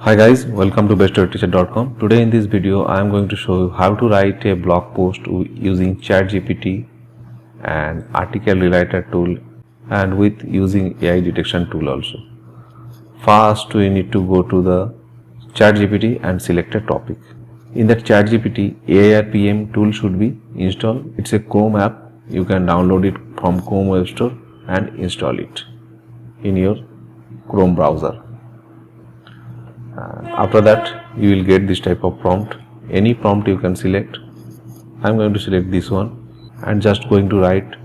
Hi guys, welcome to bestteacher.com. Today in this video I am going to show you how to write a blog post using ChatGPT and article rewriter tool and with using AI detection tool also. First we need to go to the ChatGPT and select a topic. In that ChatGPT AIRPM tool should be installed. It's a Chrome app. You can download it from Chrome Web Store and install it in your Chrome browser. After that you will get this type of prompt. Any prompt you can select. I'm going to select this one and just going to write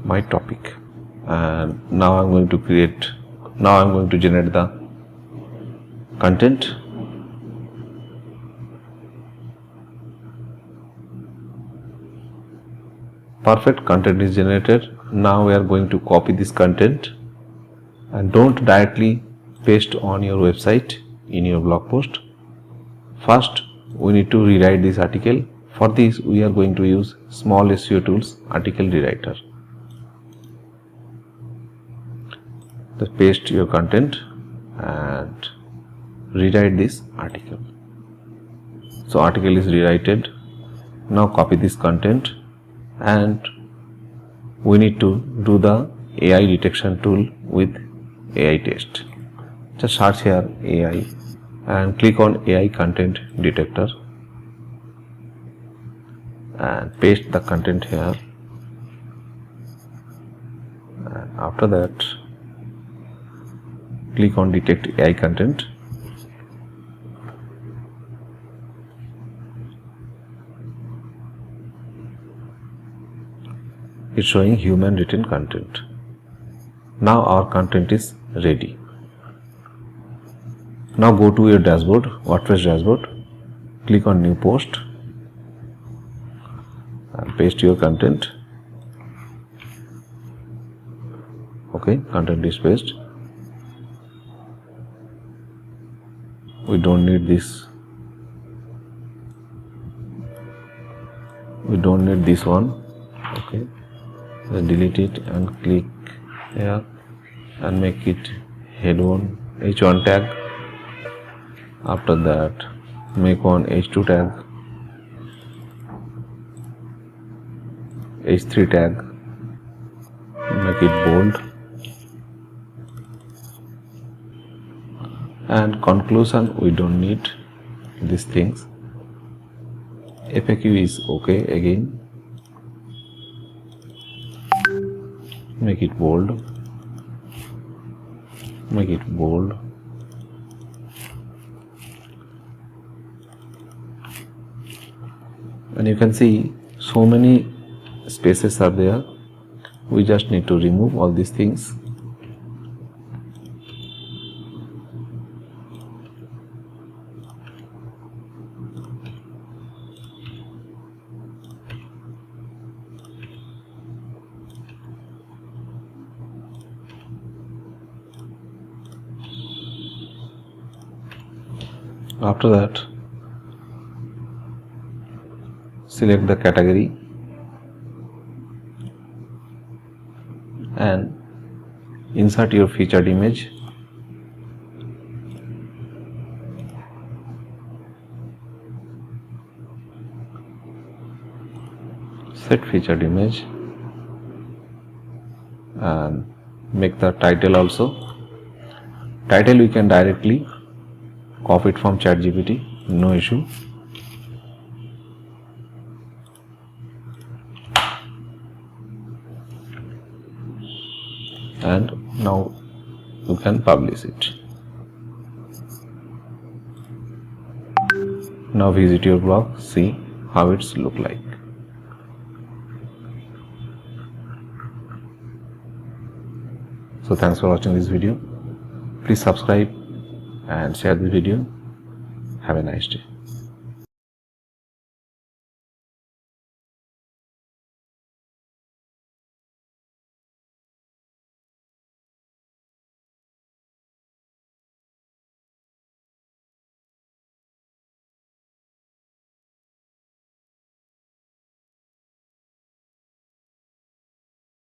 my topic, and now I'm going to generate the content. Perfect, content is generated. Now we are going to copy this content and don't directly paste on your website in your blog post. First we need to rewrite this article. For this we are going to use small SEO tools article rewriter. Just paste your content and rewrite this article. So article is rewritten. Now copy this content and we need to do the AI detection tool with AI test. Just search here AI and click on AI content detector and paste the content here, and after that click on detect AI content. It's showing human written content. Now our content is ready. Now go to your dashboard, WordPress dashboard, click on new post and paste your content. Okay, content is pasted. We don't need this. We don't need this one. Okay, then delete it and click here and make it head1 h1 tag. After that make one h2 tag, h3 tag, make it bold, and conclusion we don't need these things. FAQ is okay again, make it bold, make it bold, and you can see so many spaces are there. We just need to remove all these things. After that select the category and insert your featured image. Set featured image and make the title also. Title we can directly copy it from ChatGPT, no issue. And now you can publish it. Now visit your blog, see how it's look like. So thanks for watching this video. Please subscribe and share this video. Have a nice day.